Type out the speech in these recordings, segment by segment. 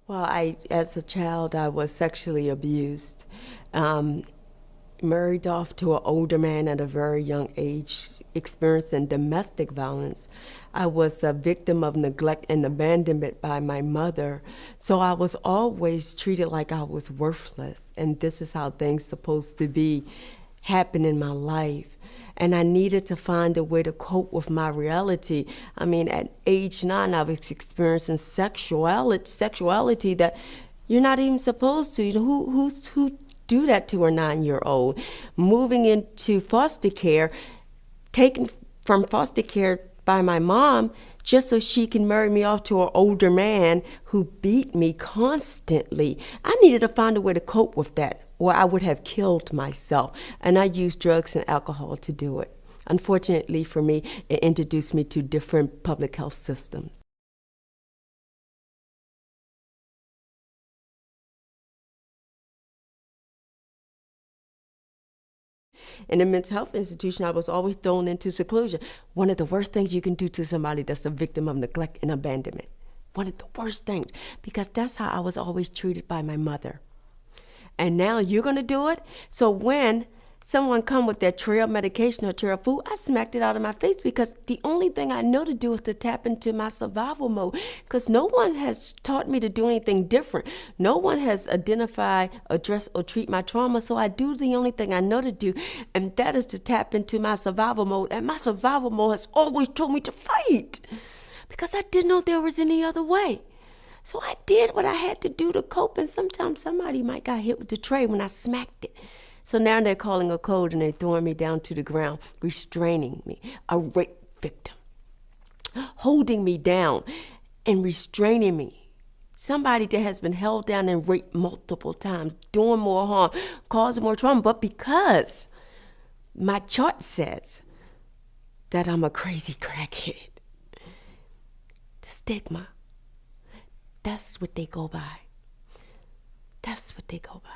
Well, as a child, I was sexually abused. Um, Married off to an older man at a very young age, experiencing domestic violence. I was a victim of neglect and abandonment by my mother. So I was always treated like I was worthless. And this is how things supposed to be happen in my life. And I needed to find a way to cope with my reality. I mean, at age 9, I was experiencing sexuality that you're not even supposed to. You know, who do that to a 9-year-old? Moving into foster care, taken from foster care by my mom just so she can marry me off to an older man who beat me constantly. I needed to find a way to cope with that, or I would have killed myself. And I used drugs and alcohol to do it. Unfortunately for me, it introduced me to different public health systems. In a mental health institution, I was always thrown into seclusion. One of the worst things you can do to somebody that's a victim of neglect and abandonment. One of the worst things, because that's how I was always treated by my mother. And now you're going to do it? So when someone come with their trail medication or trail food, I smacked it out of my face, because the only thing I know to do is to tap into my survival mode, because no one has taught me to do anything different. No one has identified, addressed, or treat my trauma, so I do the only thing I know to do, and that is to tap into my survival mode. And my survival mode has always told me to fight, because I didn't know there was any other way. So I did what I had to do to cope, and sometimes somebody might got hit with the tray when I smacked it. So now they're calling a code and they're throwing me down to the ground, restraining me, a rape victim, holding me down and restraining me. Somebody that has been held down and raped multiple times, doing more harm, causing more trauma, but because my chart says that I'm a crazy crackhead, the stigma, that's what they go by. That's what they go by.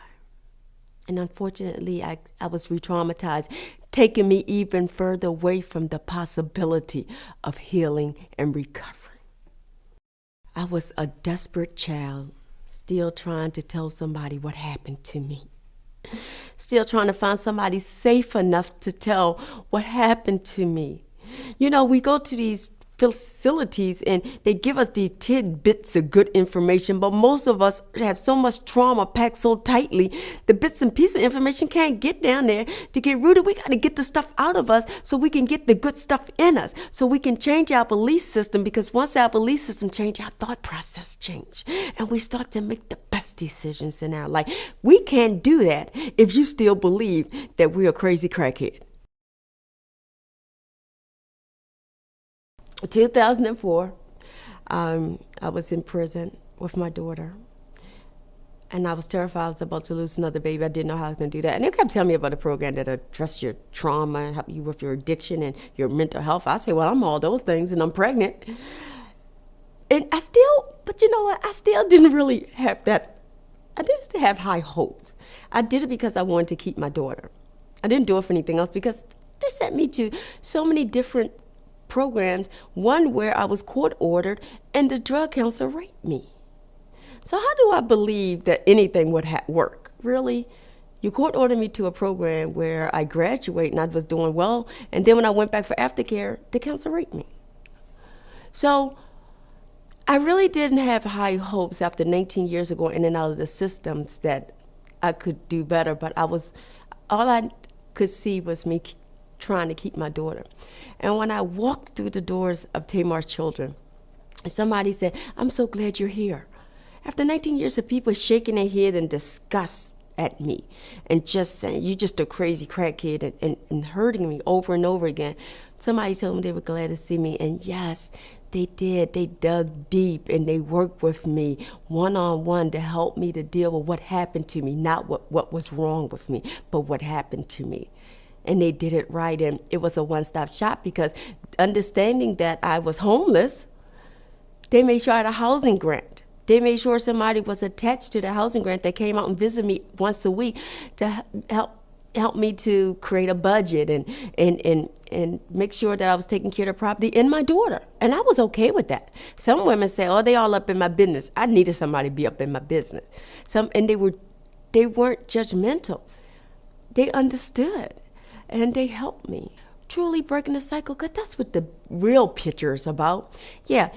And unfortunately, I was re-traumatized, taking me even further away from the possibility of healing and recovery. I was a desperate child, still trying to tell somebody what happened to me. Still trying to find somebody safe enough to tell what happened to me. You know, we go to these facilities and they give us these tidbits of good information, but most of us have so much trauma packed so tightly, the bits and pieces of information can't get down there to get rooted. We got to get the stuff out of us so we can get the good stuff in us, so we can change our belief system, because once our belief system change, our thought process change, and we start to make the best decisions in our life. We can't do that if you still believe that we're a crazy crackhead. 2004, I was in prison with my daughter, and I was terrified I was about to lose another baby. I didn't know how I was going to do that. And they kept telling me about a program that addressed your trauma and help you with your addiction and your mental health. I say, well, I'm all those things, and I'm pregnant. And but you know what? I still didn't really have that. I didn't have high hopes. I did it because I wanted to keep my daughter. I didn't do it for anything else, because they sent me to so many different programs, one where I was court ordered and the drug counselor raped me. So how do I believe that anything would work? Really? You court ordered me to a program where I graduate and I was doing well, and then when I went back for aftercare, the counselor raped me. So I really didn't have high hopes after 19 years ago in and out of the systems that I could do better, but all I could see was me trying to keep my daughter. And when I walked through the doors of Tamar's Children, somebody said, I'm so glad you're here. After 19 years of people shaking their head in disgust at me and just saying, you're just a crazy crackhead, and hurting me over and over again, somebody told me they were glad to see me. And yes, they did. They dug deep and they worked with me one-on-one to help me to deal with what happened to me, not what was wrong with me, but what happened to me. And they did it right, and it was a one-stop shop, because understanding that I was homeless, they made sure I had a housing grant. They made sure somebody was attached to the housing grant that came out and visited me once a week to help helped me to create a budget and make sure that I was taking care of the property and my daughter. And I was okay with that. Some women say, oh, they all up in my business. I needed somebody to be up in my business. And they weren't judgmental. They understood and they helped me. Truly breaking the cycle, because that's what the real picture is about. Yeah,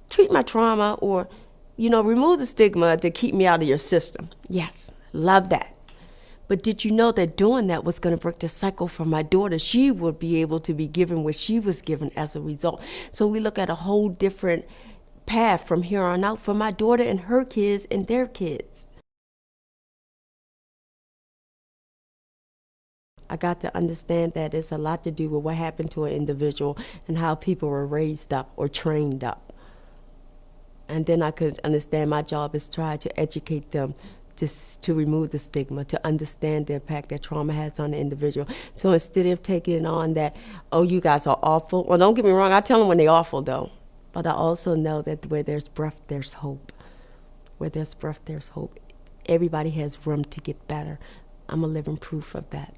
treat my trauma or, remove the stigma to keep me out of your system. Yes, love that. But did you know that doing that was going to break the cycle for my daughter? She would be able to be given what she was given as a result. So we look at a whole different path from here on out for my daughter and her kids and their kids. I got to understand that it's a lot to do with what happened to an individual and how people were raised up or trained up. And then I could understand my job is try to educate them to remove the stigma, to understand the impact that trauma has on the individual. So instead of taking it on that, oh, you guys are awful. Well, don't get me wrong, I tell them when they're awful, though. But I also know that where there's breath, there's hope. Where there's breath, there's hope. Everybody has room to get better. I'm a living proof of that.